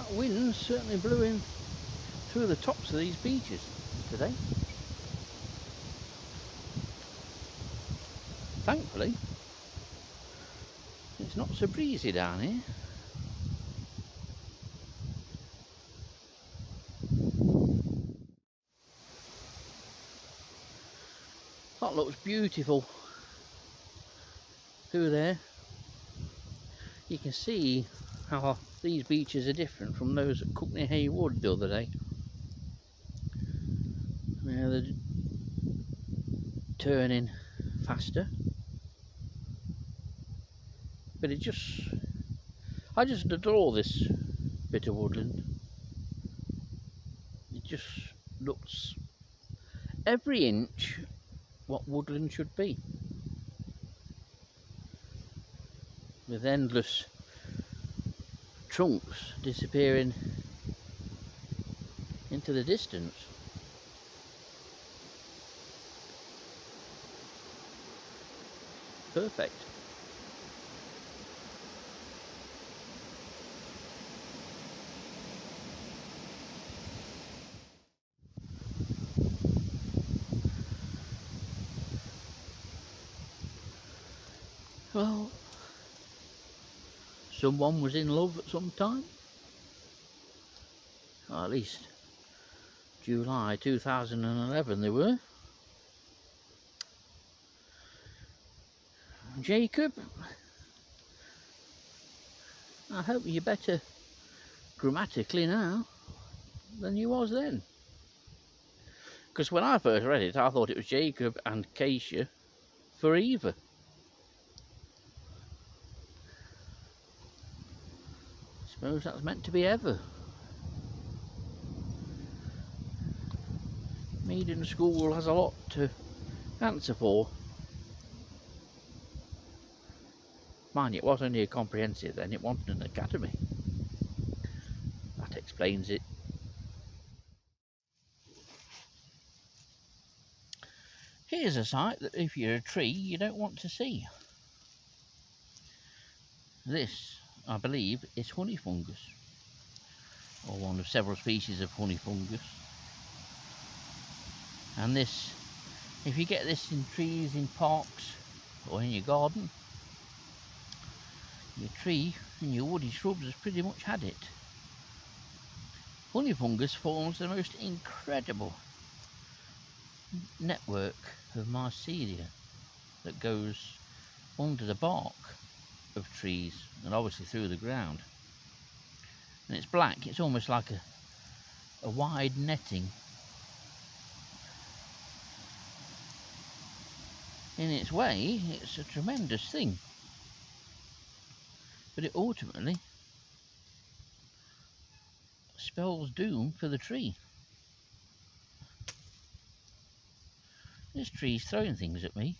That wind certainly blew in through the tops of these beeches today. Thankfully, it's not so breezy down here. That looks beautiful through there. You can see how these beeches are different from those at Cookney Haywood the other day. Now they're turning faster, but I just adore this bit of woodland. It just looks every inch what woodland should be, with endless trunks disappearing into the distance. Perfect. Well, someone was in love at some time. Or at least July 2011 they were. Jacob, I hope you're better grammatically now than you was then. Because when I first read it, I thought it was Jacob and Keisha forever. Suppose that's meant to be ever. Maiden School has a lot to answer for. Mind you, it was only a comprehensive then, it wasn't an academy. That explains it. Here's a sight that if you're a tree you don't want to see. This, I believe, is honey fungus, or one of several species of honey fungus. And this, if you get this in trees, in parks, or in your garden, your tree and your woody shrubs has pretty much had it. Honey fungus forms the most incredible network of mycelia that goes under the bark of trees and obviously through the ground. And it's black, it's almost like a wide netting. In its way, it's a tremendous thing, but it ultimately spells doom for the tree. This tree's throwing things at me.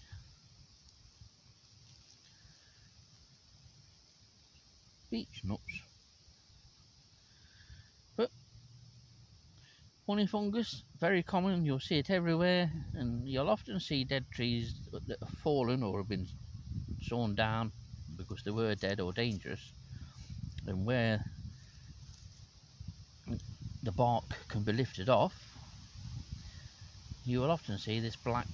Beech nuts. But honey fungus, very common, you'll see it everywhere, and you'll often see dead trees that have fallen or have been sawn down because they were dead or dangerous, and where the bark can be lifted off, you will often see this black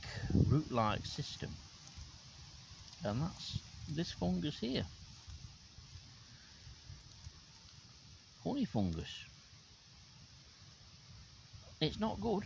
root-like system, and that's this fungus here. Honey fungus. It's not good.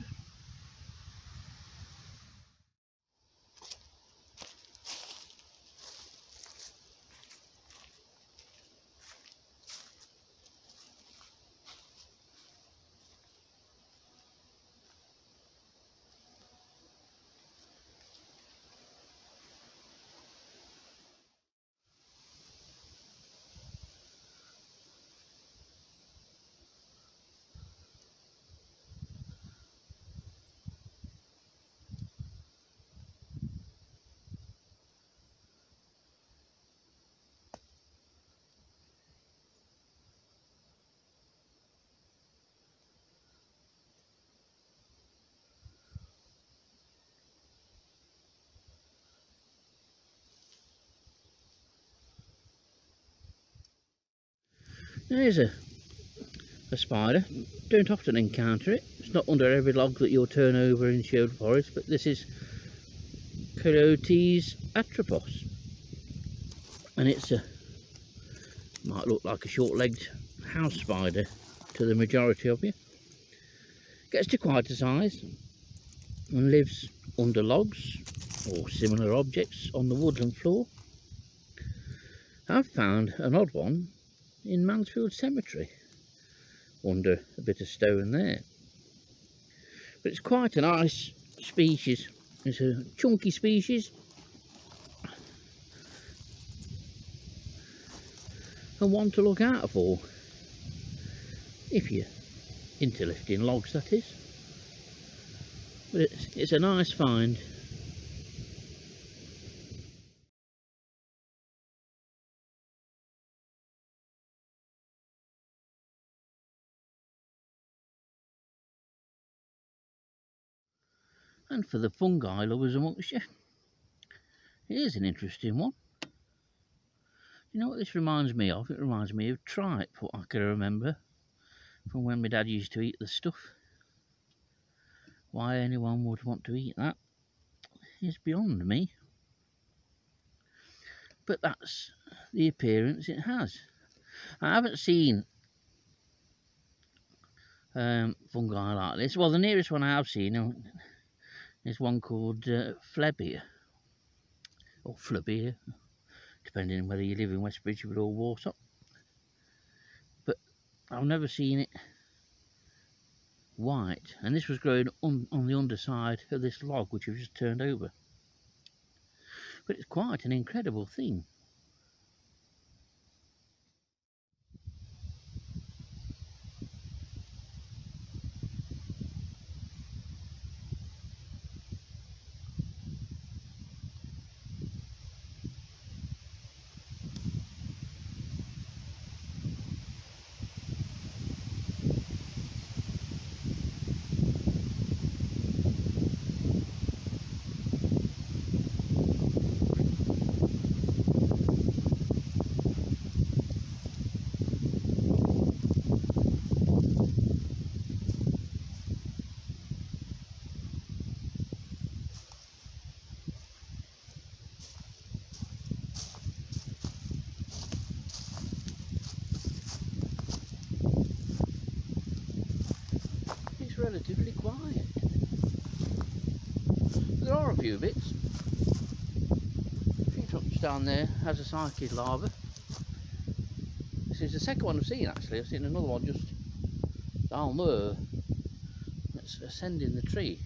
There's a a spider. Don't often encounter it. It's not under every log that you'll turn over in Sherwood Forest, but this is Coyotes atropos, and it's a might look like a short-legged house spider to the majority of you. Gets to quite a size and lives under logs or similar objects on the woodland floor. I've found an odd one in Mansfield Cemetery under a bit of stone there, but it's quite a nice species. It's a chunky species and one to look out for if you're into lifting logs, that is. But it's a nice find. And for the fungi lovers amongst you, here's an interesting one. You know what this reminds me of? It reminds me of tripe, what I can remember from when my dad used to eat the stuff. Why anyone would want to eat that is beyond me. But that's the appearance it has. I haven't seen fungi like this. Well, the nearest one I have seen is one called Flebia, or Flebia, depending on whether you live in West Bridgford or Warsaw. But I've never seen it white, and this was growing on the underside of this log which I've just turned over. But it's quite an incredible thing. Relatively quiet. There are a few bits. Treetops down there has a cycad larva. This is the second one I've seen actually. I've seen another one just down there that's ascending the tree,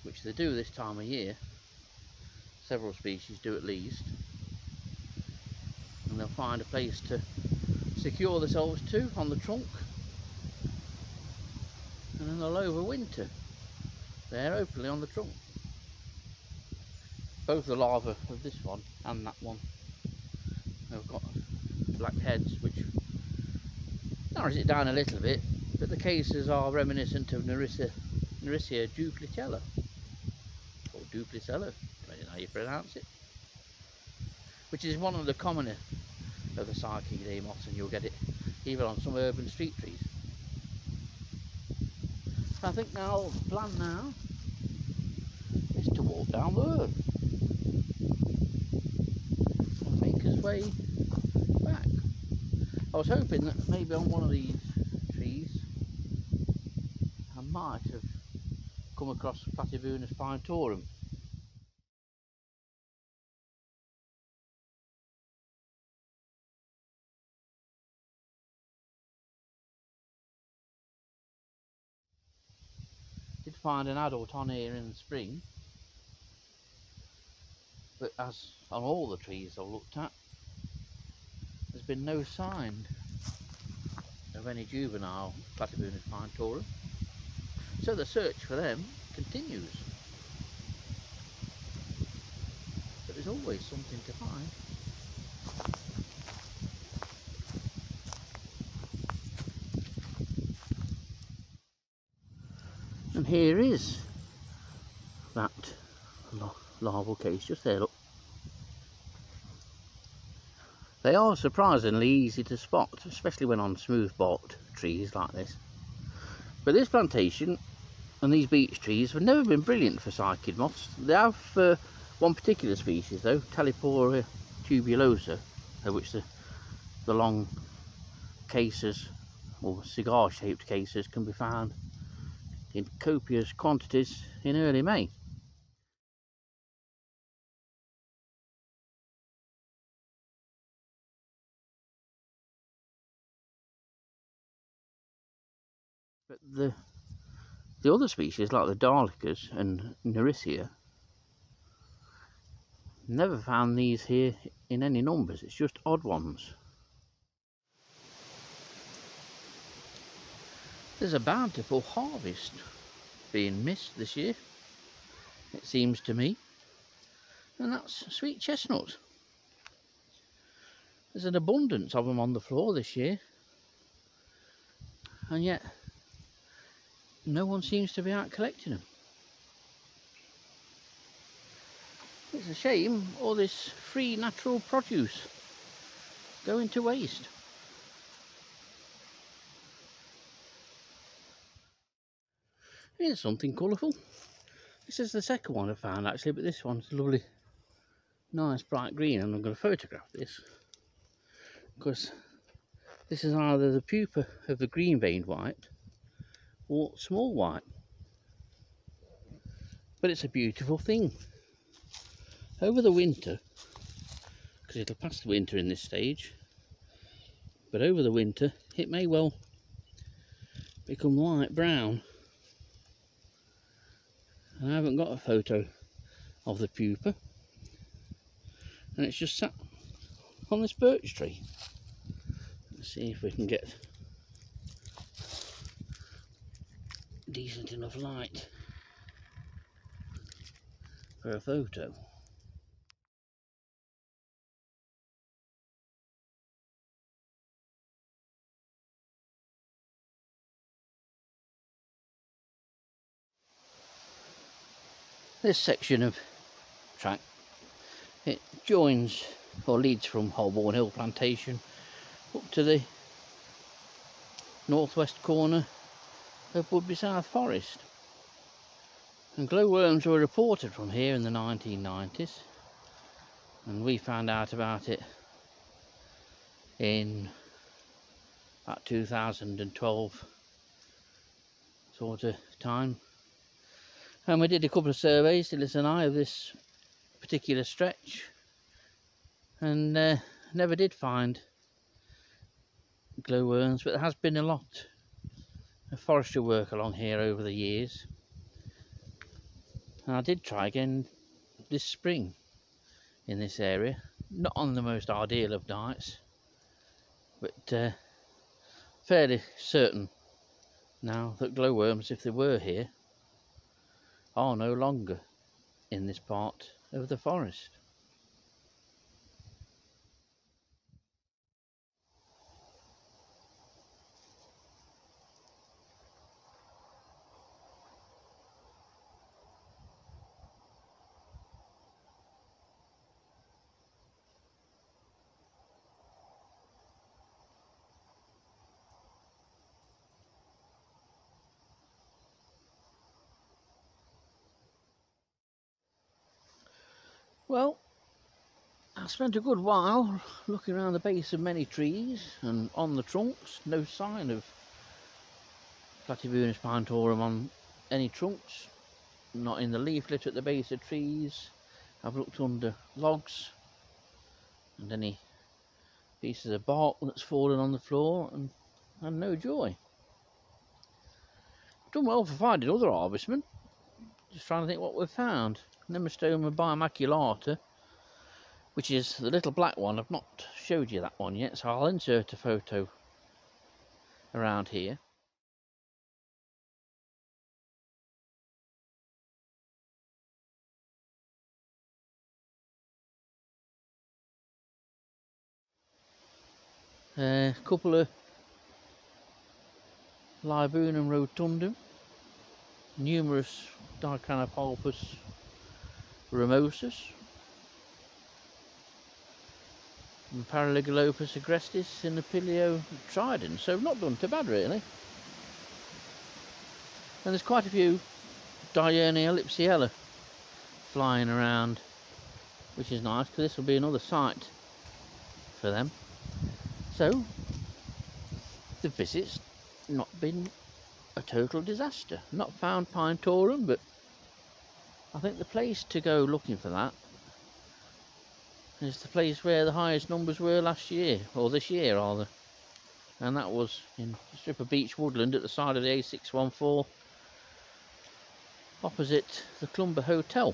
which they do this time of year. Several species do at least, and they'll find a place to secure themselves to on the trunk, and then they'll overwinter there openly on the trunk. Both the larvae of this one and that one have got black heads, which narrows it down a little bit, but the cases are reminiscent of Nerissa duplicella, or duplicella, depending on how you pronounce it, which is one of the commoner of the cycad moths, and you'll get it even on some urban street trees. I think now the plan now is to walk down there and make his way back. I was hoping that maybe on one of these trees I might have come across Platybunus pinetorum. Did find an adult on here in the spring, but as on all the trees I've looked at, there's been no sign of any juvenile Platybunus pinetorum, so the search for them continues. But there's always something to find. And here is that larval case just there, look. They are surprisingly easy to spot, especially when on smooth barked trees like this. But this plantation and these beech trees have never been brilliant for cycad moths. They have for one particular species though, Talipora tubulosa, which the long cases or cigar shaped cases can be found in copious quantities in early May. But the other species like the Dahlicas and Nericea, never found these here in any numbers, it's just odd ones. There's a bountiful harvest being missed this year, it seems to me, and that's sweet chestnut. There's an abundance of them on the floor this year, and yet no one seems to be out collecting them. It's a shame all this free natural produce going to waste. Here's something colourful. This is the second one I found actually, but this one's lovely, nice bright green, and I'm going to photograph this because this is either the pupa of the green veined white or small white. But it's a beautiful thing. Over the winter, because it'll pass the winter in this stage, but over the winter it may well become light brown. And I haven't got a photo of the pupa, and it's just sat on this birch tree. Let's see if we can get decent enough light for a photo. This section of track, it joins or leads from Holborn Hill Plantation up to the northwest corner of Woodby South Forest, and glowworms were reported from here in the 1990s, and we found out about it in about 2012 sort of time, and we did a couple of surveys to listen eye of this particular stretch, and never did find glowworms, but there has been a lot of forestry work along here over the years, and I did try again this spring in this area, not on the most ideal of nights, but fairly certain now that glowworms, if they were here, are no longer in this part of the forest. Well, I spent a good while looking around the base of many trees and on the trunks. No sign of Platybunus pinetorum on any trunks, not in the leaflet at the base of trees. I've looked under logs and any pieces of bark that's fallen on the floor, and had no joy. Done well for finding other harvestmen. Just trying to think what we've found. Nemastoma bimaculata, which is the little black one. I've not showed you that one yet, so I'll insert a photo around here. A couple of Libunum rotundum, numerous Dicranopulpus ramosus, and Paralygolopus agrestis and Apilio trident, so not done too bad really. And there's quite a few Diurnia ellipsiella flying around, which is nice because this will be another site for them. So the visit's not been a total disaster. Not found pinetorum, but I think the place to go looking for that is the place where the highest numbers were last year, or this year rather, and that was in a strip of beach woodland at the side of the A614 opposite the Clumber Hotel,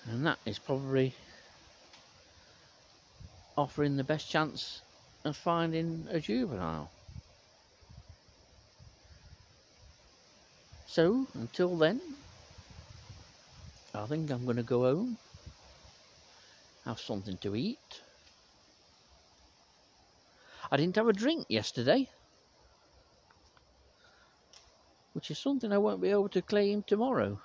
and that is probably offering the best chance of finding a juvenile. So until then, I think I'm going to go home, have something to eat. I didn't have a drink yesterday, which is something I won't be able to claim tomorrow.